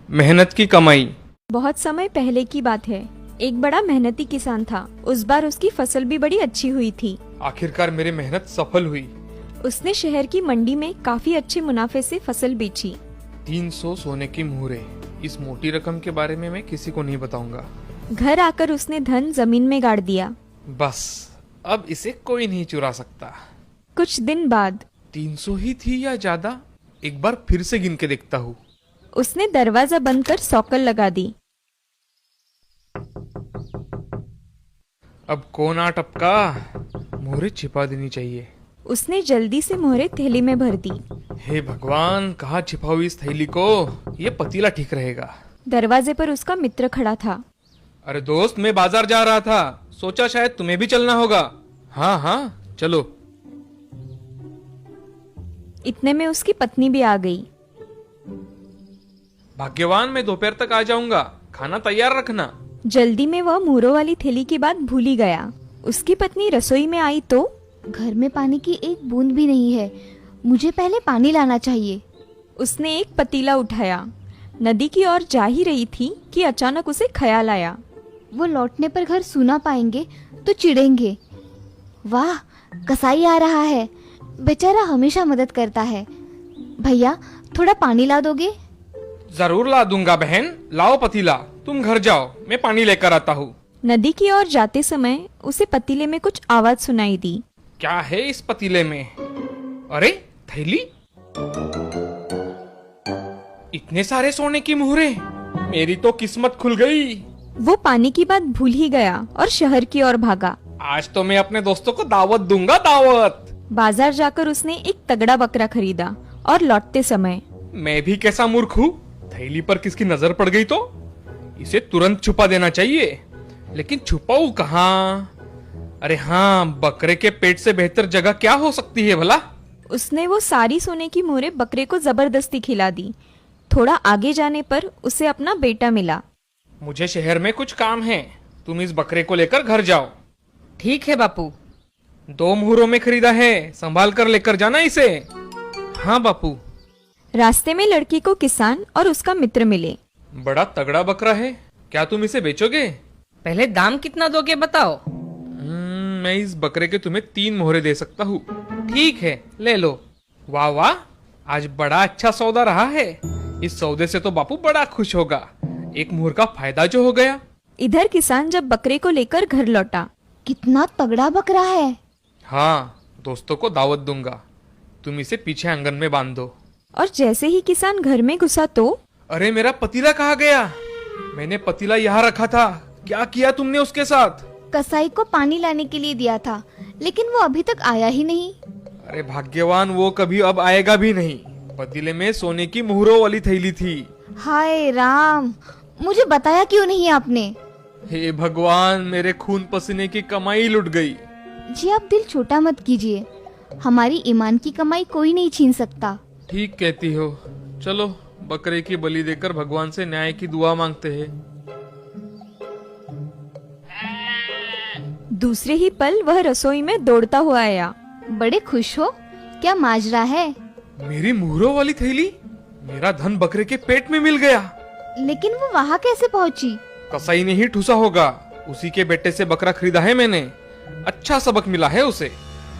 मेहनत की कमाई। बहुत समय पहले की बात है। एक बड़ा मेहनती किसान था। उस बार उसकी फसल भी बड़ी अच्छी हुई थी। आखिरकार मेरी मेहनत सफल हुई। उसने शहर की मंडी में काफी अच्छे मुनाफे से फसल बेची। 300 सोने की मुहरें। इस मोटी रकम के बारे में मैं किसी को नहीं बताऊंगा। घर आकर उसने धन जमीन में गाड़ दिया। बस अब इसे कोई नहीं चुरा सकता। कुछ दिन बाद 300 ही थी या ज्यादा, एक बार फिर से गिन के देखता हूँ। उसने दरवाजा बंद कर सौकल लगा दी। अब कौन आ टपका? मोहरे छिपा देनी चाहिए। उसने जल्दी से मोहरे थैली में भर दी। हे भगवान, कहाँ छिपाऊं इस थैली को? ये पतीला ठीक रहेगा। दरवाजे पर उसका मित्र खड़ा था। अरे दोस्त, मैं बाजार जा रहा था, सोचा शायद तुम्हें भी चलना होगा। हाँ हाँ चलो। इतने में उसकी पत्नी भी आ गई। भाग्यवान, मैं दोपहर तक आ जाऊंगा, खाना तैयार रखना। जल्दी में वह मुहरों वाली थैली की बात भूल ही गया। उसकी पत्नी रसोई में आई तो घर में पानी की एक बूंद भी नहीं है, मुझे पहले पानी लाना चाहिए। उसने एक पतीला उठाया। नदी की ओर जा ही रही थी कि अचानक उसे ख्याल आया। वो लौटने पर घर सूना पाएंगे तो चिढ़ेंगे। वाह, कसाई आ रहा है, बेचारा हमेशा मदद करता है। भैया, थोड़ा पानी ला दोगे? जरूर ला दूंगा बहन, लाओ पतीला। तुम घर जाओ, मैं पानी लेकर आता हूँ। नदी की ओर जाते समय उसे पतीले में कुछ आवाज सुनाई दी। क्या है इस पतीले में? अरे थैली, इतने सारे सोने की मुहरे, मेरी तो किस्मत खुल गई। वो पानी की बात भूल ही गया और शहर की ओर भागा। आज तो मैं अपने दोस्तों को दावत दूंगा, दावत। बाजार जाकर उसने एक तगड़ा बकरा खरीदा और लौटते समय मैं भी कैसा मूर्ख हूँ, थैली पर किसकी नजर पड़ गई तो इसे तुरंत छुपा देना चाहिए। लेकिन छुपाऊं कहाँ? अरे हाँ, बकरे के पेट से बेहतर जगह क्या हो सकती है भला? उसने वो सारी सोने की मोहरे बकरे को जबरदस्ती खिला दी। थोड़ा आगे जाने पर उसे अपना बेटा मिला। मुझे शहर में कुछ काम है, तुम इस बकरे को लेकर घर जाओ। ठीक है बापू। 2 मुहरों में खरीदा है, संभाल कर लेकर जाना इसे। हाँ बापू। रास्ते में लड़की को किसान और उसका मित्र मिले। बड़ा तगड़ा बकरा है, क्या तुम इसे बेचोगे? पहले दाम कितना दोगे बताओ। मैं इस बकरे के तुम्हें 3 मोहरे दे सकता हूँ। ठीक है, ले लो। वाह वाह, आज बड़ा अच्छा सौदा रहा है। इस सौदे से तो बापू बड़ा खुश होगा। एक मोहर का फायदा जो हो गया। इधर किसान जब बकरे को लेकर घर लौटा। कितना तगड़ा बकरा है। हाँ, दोस्तों को दावत दूंगा, तुम इसे पीछे आंगन में बांध दो। और जैसे ही किसान घर में घुसा तो अरे मेरा पतीला कहाँ गया? मैंने पतीला यहाँ रखा था, क्या किया तुमने उसके साथ? कसाई को पानी लाने के लिए दिया था, लेकिन वो अभी तक आया ही नहीं। अरे भाग्यवान, वो कभी अब आएगा भी नहीं। पतीले में सोने की मुहरों वाली थैली थी। हाय राम, मुझे बताया क्यों नहीं आपने? हे भगवान, मेरे खून पसीने की कमाई लुट गई। जी, आप दिल छोटा मत कीजिए, हमारी ईमान की कमाई कोई नहीं छीन सकता। ठीक कहती हो। चलो बकरे की बलि देकर भगवान से न्याय की दुआ मांगते हैं। दूसरे ही पल वह रसोई में दौड़ता हुआ आया। बड़े खुश हो? क्या माजरा है? मेरी मुहरों वाली थैली, मेरा धन बकरे के पेट में मिल गया। लेकिन वो वहाँ कैसे पहुँची? कसाई ने ही ठूसा होगा, उसी के बेटे से बकरा खरीदा है मैंने। अच्छा सबक मिला है उसे।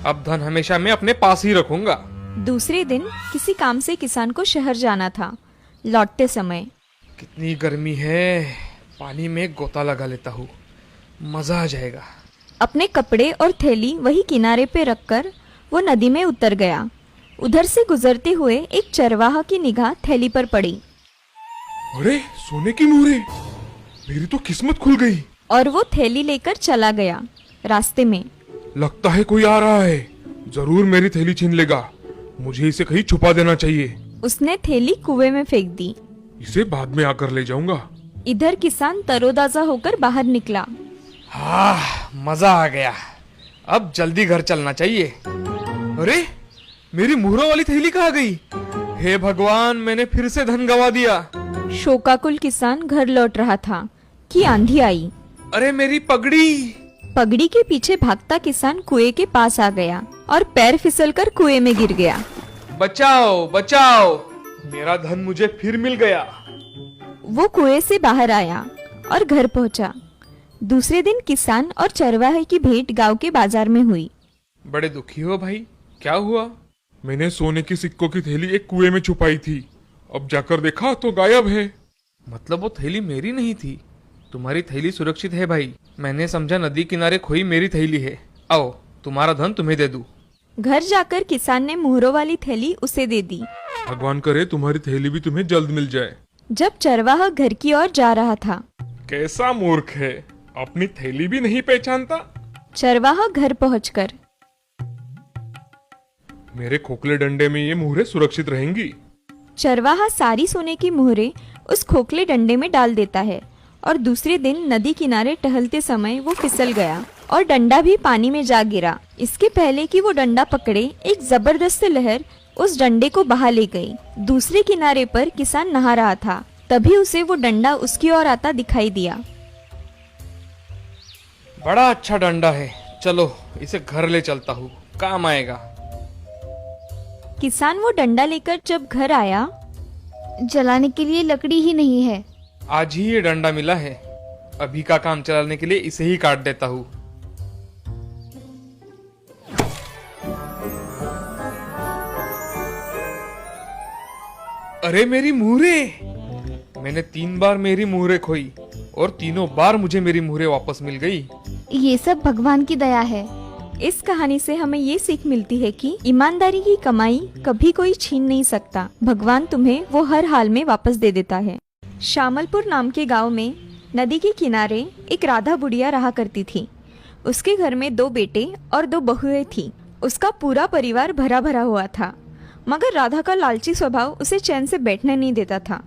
अब धन हमेशा मैं अपने पास ही रखूंगा। दूसरे दिन किसी काम से किसान को शहर जाना था। लौटते समय कितनी गर्मी है, पानी में गोता लगा लेता हूँ, मजा आ जाएगा। अपने कपड़े और थैली वही किनारे पे रखकर वो नदी में उतर गया। उधर से गुजरते हुए एक चरवाहा की निगाह थैली पर पड़ी। अरे सोने की मुहरे, मेरी तो किस्मत खुल गई। और वो थैली लेकर चला गया। रास्ते में लगता है कोई आ रहा है, जरूर मेरी थैली छीन लेगा। मुझे इसे कहीं छुपा देना चाहिए। उसने थैली कुएं में फेंक दी। इसे बाद में आकर ले जाऊंगा। इधर किसान तरोताजा होकर बाहर निकला। हाँ, मजा आ गया। अब जल्दी घर चलना चाहिए। अरे मेरी मुहरों वाली थैली कहाँ गई? हे भगवान, मैंने फिर से धन गवा दिया। शोकाकुल किसान घर लौट रहा था कि आंधी आई। अरे मेरी पगड़ी। पगड़ी के पीछे भागता किसान कुएं के पास आ गया और पैर फिसलकर कुएं में गिर गया। बचाओ बचाओ, मेरा धन मुझे फिर मिल गया। वो कुएं से बाहर आया और घर पहुंचा। दूसरे दिन किसान और चरवाहे की भेंट गांव के बाजार में हुई। बड़े दुखी हो भाई, क्या हुआ? मैंने सोने की सिक्कों की थैली एक कुएं में छुपाई थी, अब जाकर देखा तो गायब है। मतलब वो थैली मेरी नहीं थी? तुम्हारी थैली सुरक्षित है भाई, मैंने समझा नदी किनारे खोई मेरी थैली है। आओ, तुम्हारा धन तुम्हें दे दूं। घर जाकर किसान ने मोहरों वाली थैली उसे दे दी। भगवान करे तुम्हारी थैली भी तुम्हें जल्द मिल जाए। जब चरवाहा घर की ओर जा रहा था, कैसा मूर्ख है, अपनी थैली भी नहीं पहचानता। चरवाहा घर पहुंचकर मेरे खोखले डंडे में ये मुहरें सुरक्षित रहेंगी। चरवाहा सारी सोने की मोहरें उस खोखले डंडे में डाल देता है और दूसरे दिन नदी किनारे टहलते समय वो फिसल गया और डंडा भी पानी में जा गिरा। इसके पहले कि वो डंडा पकड़े, एक जबरदस्त लहर उस डंडे को बहा ले गई। दूसरे किनारे पर किसान नहा रहा था, तभी उसे वो डंडा उसकी ओर आता दिखाई दिया। बड़ा अच्छा डंडा है, चलो इसे घर ले चलता हूँ, काम आएगा। किसान वो डंडा लेकर जब घर आया, जलाने के लिए लकड़ी ही नहीं है। आज ही ये डंडा मिला है, अभी का काम चलाने के लिए इसे ही काट देता हूँ। अरे मेरी मुहरें! मैंने 3 बार मेरी मुहरें खोई और तीनों बार मुझे मेरी मुहरें वापस मिल गई। ये सब भगवान की दया है। इस कहानी से हमें ये सीख मिलती है कि ईमानदारी की कमाई कभी कोई छीन नहीं सकता। भगवान तुम्हें वो हर हाल में वापस दे देता है। शामलपुर नाम के गांव में नदी के किनारे एक राधा बुढ़िया रहा करती थी। उसके घर में 2 बेटे और 2 बहुएं थी। उसका पूरा परिवार भरा भरा हुआ था, मगर राधा का लालची स्वभाव उसे चैन से बैठने नहीं देता था।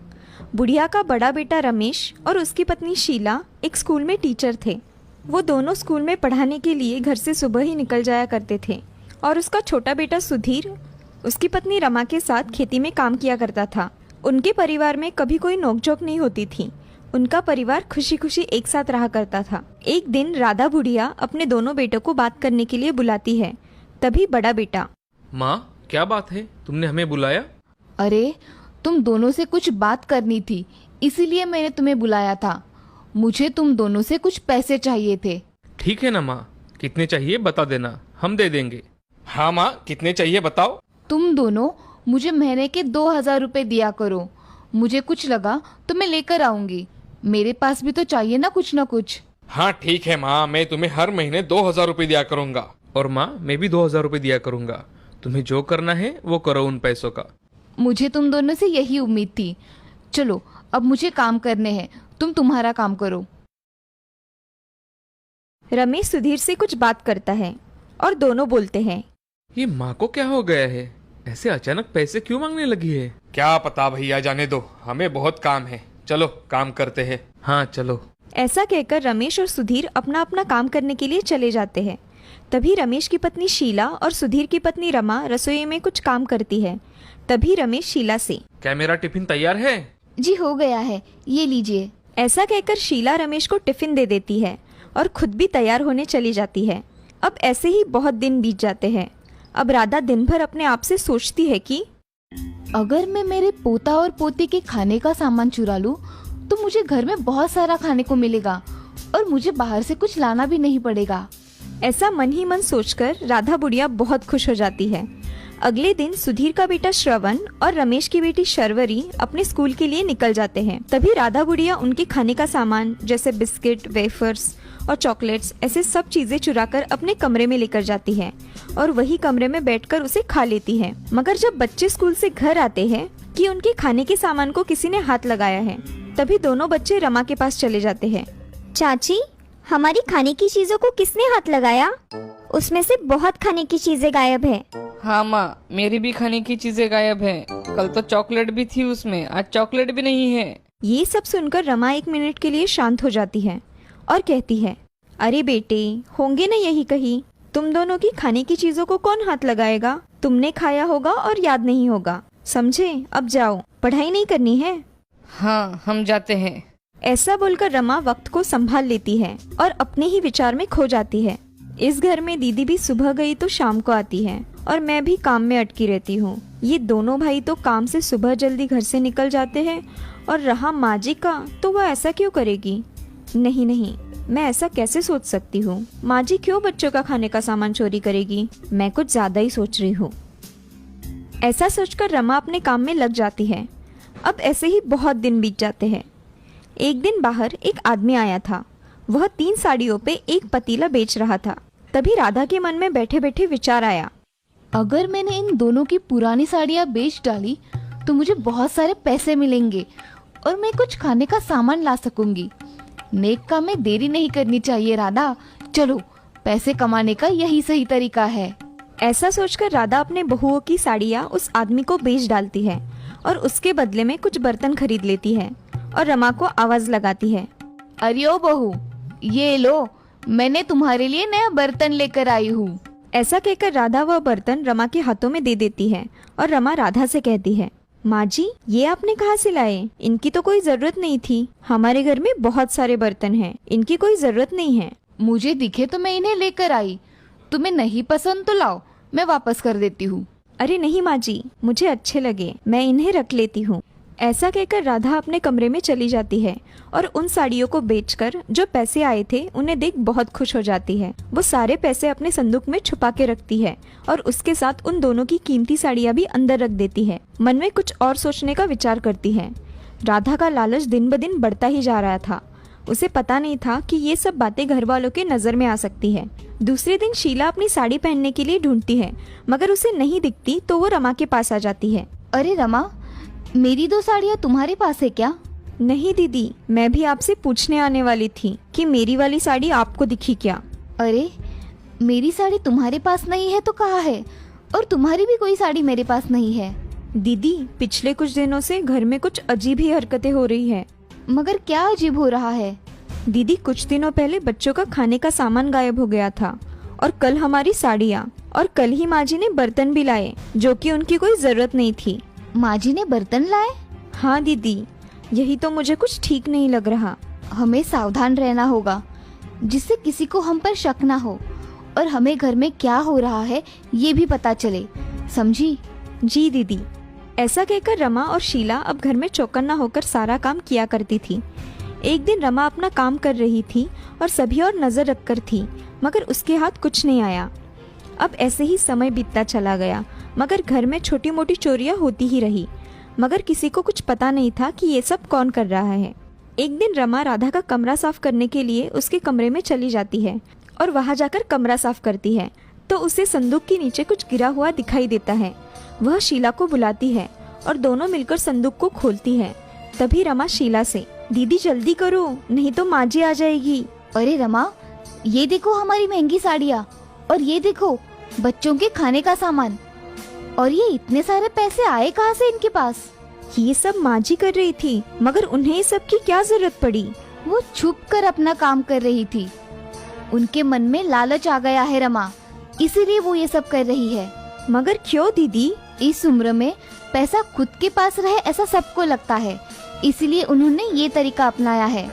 बुढ़िया का बड़ा बेटा रमेश और उसकी पत्नी शीला एक स्कूल में टीचर थे। वो दोनों स्कूल में पढ़ाने के लिए घर से सुबह ही निकल जाया करते थे और उसका छोटा बेटा सुधीर उसकी पत्नी रमा के साथ खेती में काम किया करता था। उनके परिवार में कभी कोई नोकझोंक नहीं होती थी। उनका परिवार खुशी खुशी एक साथ रहा करता था। एक दिन राधा बुढ़िया अपने दोनों बेटों को बात करने के लिए बुलाती है। तभी बड़ा बेटा, माँ क्या बात है, तुमने हमें बुलाया? अरे तुम दोनों से कुछ बात करनी थी, इसीलिए मैंने तुम्हें बुलाया था। मुझे तुम दोनों से कुछ पैसे चाहिए थे। ठीक है ना माँ, कितने चाहिए बता देना, हम दे देंगे। हाँ माँ, कितने चाहिए बताओ। तुम दोनों मुझे महीने के 2000 रुपए दिया करो। मुझे कुछ लगा तो मैं लेकर आऊंगी। मेरे पास भी तो चाहिए ना कुछ। हाँ ठीक है माँ, मैं तुम्हें हर महीने 2000 रुपए दिया करूंगा। और माँ, मैं भी 2000 रुपए दिया करूंगा। तुम्हें जो करना है वो करो उन पैसों का। मुझे तुम दोनों से यही उम्मीद थी। चलो अब मुझे काम करने हैं, तुम तुम्हारा काम करो। रमेश सुधीर से कुछ बात करता है और दोनों बोलते हैं, ये माँ को क्या हो गया है, ऐसे अचानक पैसे क्यों मांगने लगी है? क्या पता भैया, जाने दो, हमें बहुत काम है, चलो काम करते हैं। हाँ चलो। ऐसा कहकर रमेश और सुधीर अपना अपना काम करने के लिए चले जाते हैं। तभी रमेश की पत्नी शीला और सुधीर की पत्नी रमा रसोई में कुछ काम करती है। तभी रमेश शीला से, क्या मेरा टिफिन तैयार है? जी हो गया है, ये लीजिए। ऐसा कहकर शीला रमेश को टिफिन दे देती है और खुद भी तैयार होने चली जाती है। अब ऐसे ही बहुत दिन बीत जाते हैं। अब राधा दिन भर अपने आप से सोचती है कि अगर मैं मेरे पोता और पोती के खाने का सामान चुरा लूं, तो मुझे घर में बहुत सारा खाने को मिलेगा और मुझे बाहर से कुछ लाना भी नहीं पड़ेगा। ऐसा मन ही मन सोचकर राधा बुढ़िया बहुत खुश हो जाती है। अगले दिन सुधीर का बेटा श्रवण और रमेश की बेटी शर्वरी अपने स्कूल के लिए निकल जाते हैं। तभी राधा बुढ़िया उनके खाने का सामान जैसे बिस्किट, वेफर्स और चॉकलेट्स ऐसे सब चीजें चुराकर अपने कमरे में लेकर जाती है और वही कमरे में बैठकर उसे खा लेती है। मगर जब बच्चे स्कूल से घर आते हैं कि उनके खाने के सामान को किसी ने हाथ लगाया है, तभी दोनों बच्चे रमा के पास चले जाते हैं। चाची, हमारी खाने की चीजों को किसने हाथ लगाया? उसमें से बहुत खाने की चीजें गायब है। हाँ माँ, मेरी भी खाने की चीजें गायब हैं। कल तो चॉकलेट भी थी उसमें, आज चॉकलेट भी नहीं है। ये सब सुनकर रमा 1 मिनट के लिए शांत हो जाती है और कहती है, अरे बेटे, होंगे ना यही कहीं। तुम दोनों की खाने की चीजों को कौन हाथ लगाएगा? तुमने खाया होगा और याद नहीं होगा, समझे? अब जाओ, पढ़ाई नहीं करनी है। हाँ, हम जाते हैं। ऐसा बोलकर रमा वक्त को संभाल लेती है और अपने ही विचार में खो जाती है। इस घर में दीदी भी सुबह गई तो शाम को आती है और मैं भी काम में अटकी रहती हूँ। ये दोनों भाई तो काम से सुबह जल्दी घर से निकल जाते हैं और रहा माँ जी का, तो वह ऐसा क्यों करेगी? नहीं नहीं, मैं ऐसा कैसे सोच सकती हूँ? माँ जी क्यों बच्चों का खाने का सामान चोरी करेगी? मैं कुछ ज्यादा ही सोच रही हूँ। ऐसा सोचकर रमा अपने काम में लग जाती है। अब ऐसे ही बहुत दिन बीत जाते हैं। एक दिन बाहर एक आदमी आया था। वह 3 साड़ियों पे एक पतीला बेच रहा था। तभी राधा के मन में बैठे बैठे विचार आया, अगर मैंने इन दोनों की पुरानी साड़ियाँ बेच डाली तो मुझे बहुत सारे पैसे मिलेंगे और मैं कुछ खाने का सामान ला सकूंगी। नेक काम में देरी नहीं करनी चाहिए राधा, चलो पैसे कमाने का यही सही तरीका है। ऐसा सोचकर राधा अपने बहुओं की साड़ियाँ उस आदमी को बेच डालती है और उसके बदले में कुछ बर्तन खरीद लेती है और रमा को आवाज लगाती है, अरे ओ बहू, ये लो, मैंने तुम्हारे लिए नया बर्तन लेकर आई हूँ। ऐसा कहकर राधा वह बर्तन रमा के हाथों में दे देती है और रमा राधा से कहती है, माँ जी ये आपने कहाँ से लाए? इनकी तो कोई जरूरत नहीं थी। हमारे घर में बहुत सारे बर्तन हैं, इनकी कोई जरूरत नहीं है। मुझे दिखे तो मैं इन्हें लेकर आई, तुम्हें नहीं पसंद तो लाओ, मैं वापस कर देती हूँ। अरे नहीं माँ जी, मुझे अच्छे लगे, मैं इन्हें रख लेती हूँ। ऐसा कहकर राधा अपने कमरे में चली जाती है और उन साड़ियों को बेचकर जो पैसे आए थे उन्हें देख बहुत खुश हो जाती है। वो सारे पैसे अपने संदूक में छुपा के रखती है और उसके साथ उन दोनों की कीमती साड़ियाँ भी अंदर रख देती है। मन में कुछ और सोचने का विचार करती है। राधा का लालच दिन ब दिन बढ़ता ही जा रहा था। उसे पता नहीं था कि ये सब बातें घर वालों के नजर में आ सकती है। दूसरे दिन शीला अपनी साड़ी पहनने के लिए ढूंढती है, मगर उसे नहीं दिखती तो वो रमा के पास आ जाती है। अरे रमा, मेरी 2 साड़ियाँ तुम्हारे पास है क्या? नहीं दीदी, मैं भी आपसे पूछने आने वाली थी कि मेरी वाली साड़ी आपको दिखी क्या? अरे मेरी साड़ी तुम्हारे पास नहीं है तो कहाँ है? और तुम्हारी भी कोई साड़ी मेरे पास नहीं है। दीदी पिछले कुछ दिनों से घर में कुछ अजीब ही हरकतें हो रही है। मगर क्या अजीब हो रहा है? दीदी कुछ दिनों पहले बच्चों का खाने का सामान गायब हो गया था और कल हमारी साड़ियाँ, और कल ही माँ जी ने बर्तन भी लाए जो कि उनकी कोई जरूरत नहीं थी। माँ जी ने बर्तन लाए? हाँ दीदी, यही तो मुझे कुछ ठीक नहीं लग रहा। हमें सावधान रहना होगा जिससे किसी को हम पर शक ना हो और हमें घर में क्या हो रहा है ये भी पता चले, समझी? जी दीदी। ऐसा कहकर रमा और शीला अब घर में चौकन्ना होकर सारा काम किया करती थी। एक दिन रमा अपना काम कर रही थी और सभी और नजर रखकर थी, मगर उसके हाथ कुछ नहीं आया। अब ऐसे ही समय बीतता चला गया, मगर घर में छोटी मोटी चोरियां होती ही रही, मगर किसी को कुछ पता नहीं था कि ये सब कौन कर रहा है। एक दिन रमा राधा का कमरा साफ करने के लिए उसके कमरे में चली जाती है और वहां जाकर कमरा साफ करती है तो उसे संदूक के नीचे कुछ गिरा हुआ दिखाई देता है। वह शीला को बुलाती है और दोनों मिलकर संदूक को खोलती है। तभी रमा शीला से, दीदी जल्दी करो नहीं तो माँ जी आ जाएगी। अरे रमा, ये देखो हमारी महंगी साड़ियाँ, और ये देखो बच्चों के खाने का सामान, और ये इतने सारे पैसे आए कहाँ से इनके पास? ये सब माँ जी कर रही थी, मगर उन्हें सब की क्या जरूरत पड़ी? वो छुप कर अपना काम कर रही थी। उनके मन में लालच आ गया है रमा, इसीलिए वो ये सब कर रही है। मगर क्यों दीदी? इस उम्र में पैसा खुद के पास रहे ऐसा सबको लगता है, इसीलिए उन्होंने ये तरीका अपनाया है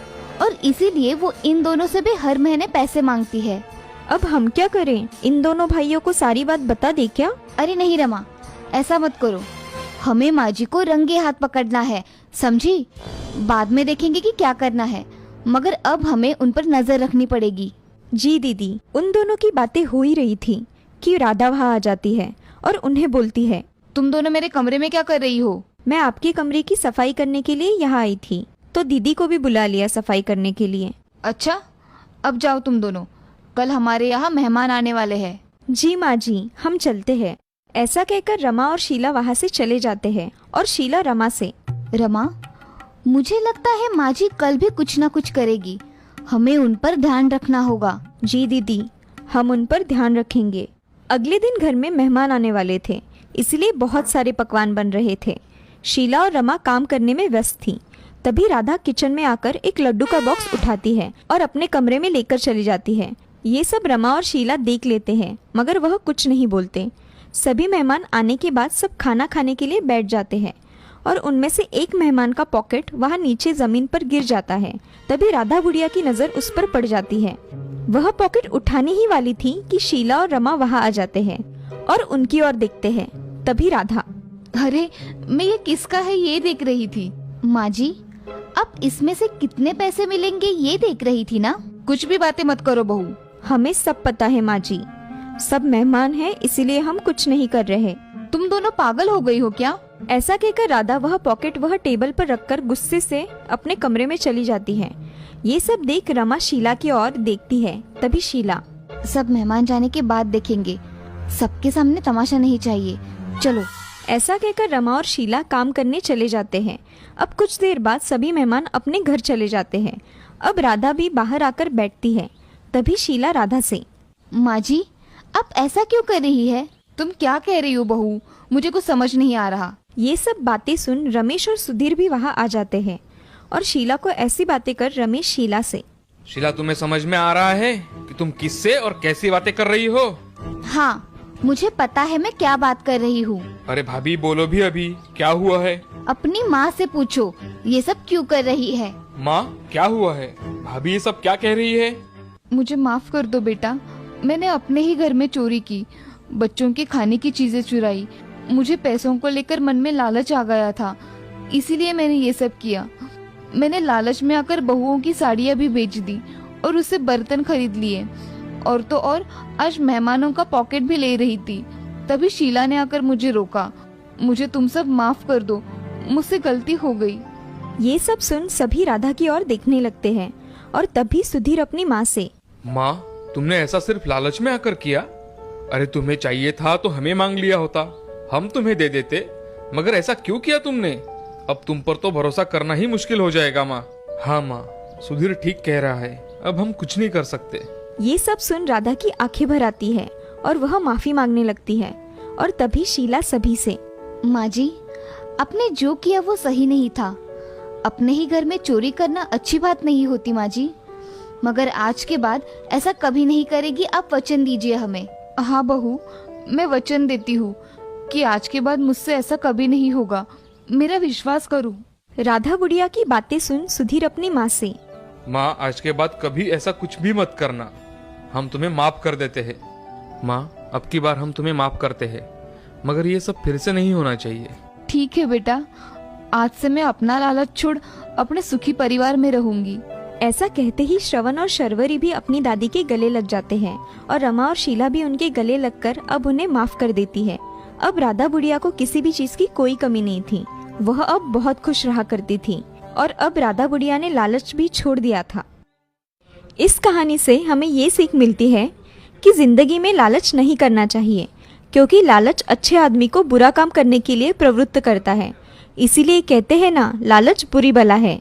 और इसीलिए वो इन दोनों से भी हर महीने पैसे मांगती है। अब हम क्या करें? इन दोनों भाइयों को सारी बात बता दे क्या? अरे नहीं रमा, ऐसा मत करो। हमें माँ जी को रंगे हाथ पकड़ना है, समझी? बाद में देखेंगे कि क्या करना है, मगर अब हमें उन पर नजर रखनी पड़ेगी। जी दीदी। उन दोनों की बातें हो ही रही थी कि राधा वहाँ आ जाती है और उन्हें बोलती है, तुम दोनों मेरे कमरे में क्या कर रही हो? मैं आपके कमरे की सफाई करने के लिए यहाँ आई थी, तो दीदी को भी बुला लिया सफाई करने के लिए। अच्छा, अब जाओ तुम दोनों, कल हमारे यहाँ मेहमान आने वाले हैं। जी माँ जी, हम चलते हैं। ऐसा कहकर रमा और शीला वहाँ से चले जाते हैं और शीला रमा से, रमा, मुझे लगता है माँ जी कल भी कुछ न कुछ करेगी, हमें उन पर ध्यान रखना होगा। जी दीदी, हम उन पर ध्यान रखेंगे। अगले दिन घर में मेहमान आने वाले थे, इसलिए बहुत सारे पकवान बन रहे थे। शीला और रमा काम करने में व्यस्त थी। तभी राधा किचन में आकर एक लड्डू का बॉक्स उठाती है और अपने कमरे में लेकर चली जाती है। ये सब रमा और शीला देख लेते हैं, मगर वह कुछ नहीं बोलते। सभी मेहमान आने के बाद सब खाना खाने के लिए बैठ जाते हैं और उनमें से एक मेहमान का पॉकेट वहाँ नीचे जमीन पर गिर जाता है। तभी राधा बुढ़िया की नजर उस पर पड़ जाती है। वह पॉकेट उठाने ही वाली थी कि शीला और रमा वहाँ आ जाते हैं और उनकी ओर देखते हैं। तभी राधा, अरे मैं ये किसका है ये देख रही थी। माँ जी, अब इसमें से कितने पैसे मिलेंगे ये देख रही थी ना। कुछ भी बातें मत करो बहू। हमें सब पता है माँ जी, सब मेहमान हैं इसीलिए हम कुछ नहीं कर रहे। तुम दोनों पागल हो गई हो क्या? ऐसा कहकर राधा वह पॉकेट वह टेबल पर रखकर गुस्से से अपने कमरे में चली जाती है। ये सब देख रमा शीला की ओर देखती है। तभी शीला, सब मेहमान जाने के बाद देखेंगे, सबके सामने तमाशा नहीं चाहिए, चलो। ऐसा कहकर रमा और शीला काम करने चले जाते हैं। अब कुछ देर बाद सभी मेहमान अपने घर चले जाते हैं। अब राधा भी बाहर आकर बैठती है। तभी शीला राधा से, माँ जी आप ऐसा क्यों कर रही है? तुम क्या कह रही हो बहू? मुझे कुछ समझ नहीं आ रहा। ये सब बातें सुन रमेश और सुधीर भी वहाँ आ जाते हैं और शीला को ऐसी बातें कर रमेश शीला से, शीला तुम्हें समझ में आ रहा है कि तुम किससे और कैसी बातें कर रही हो? हाँ मुझे पता है मैं क्या बात कर रही हूँ। अरे भाभी बोलो भी, अभी क्या हुआ है? अपनी माँ से पूछो ये सब क्यों कर रही है। माँ क्या हुआ है? भाभी ये सब क्या कह रही है? मुझे माफ कर दो बेटा, मैंने अपने ही घर में चोरी की, बच्चों के खाने की चीजें चुराई। मुझे पैसों को लेकर मन में लालच आ गया था, इसीलिए मैंने ये सब किया। मैंने लालच में आकर बहुओं की साड़ियाँ भी बेच दी और उससे बर्तन खरीद लिए, और तो और आज मेहमानों का पॉकेट भी ले रही थी। तभी शीला ने आकर मुझे रोका। मुझे तुम सब माफ कर दो, मुझसे गलती हो गई। ये सब सुन सभी राधा की ओर देखने लगते हैं और तभी सुधीर अपनी माँ से, माँ तुमने ऐसा सिर्फ लालच में आकर किया? अरे तुम्हें चाहिए था तो हमें मांग लिया होता, हम तुम्हें दे देते, मगर ऐसा क्यों किया तुमने? अब तुम पर तो भरोसा करना ही मुश्किल हो जाएगा माँ। हाँ माँ, सुधीर ठीक कह रहा है, अब हम कुछ नहीं कर सकते। ये सब सुन राधा की आंखें भर आती है और वह माफी मांगने लगती है। और तभी शीला सभी से, माँ जी आपने जो किया वो सही नहीं था। अपने ही घर में चोरी करना अच्छी बात नहीं होती माँ जी, मगर आज के बाद ऐसा कभी नहीं करेगी, आप वचन दीजिए हमें। हाँ बहू, मैं वचन देती हूँ कि आज के बाद मुझसे ऐसा कभी नहीं होगा, मेरा विश्वास करो। राधा बुढ़िया की बातें सुन सुधीर अपनी माँ से, माँ आज के बाद कभी ऐसा कुछ भी मत करना, हम तुम्हें माफ कर देते हैं। माँ अब की बार हम तुम्हें माफ करते हैं, मगर ये सब फिर से नहीं होना चाहिए। ठीक है बेटा, आज से मैं अपना लालच छोड़ अपने सुखी परिवार में रहूंगी। ऐसा कहते ही श्रवण और शर्वरी भी अपनी दादी के गले लग जाते हैं और रमा और शीला भी उनके गले लगकर अब उन्हें माफ कर देती है। अब राधा बुढ़िया को किसी भी चीज की कोई कमी नहीं थी, वह अब बहुत खुश रहा करती थी और अब राधा बुढ़िया ने लालच भी छोड़ दिया था। इस कहानी से हमें ये सीख मिलती है कि जिंदगी में लालच नहीं करना चाहिए, क्योंकि लालच अच्छे आदमी को बुरा काम करने के लिए प्रवृत्त करता है। इसीलिए कहते हैं ना, लालच बुरी बला है।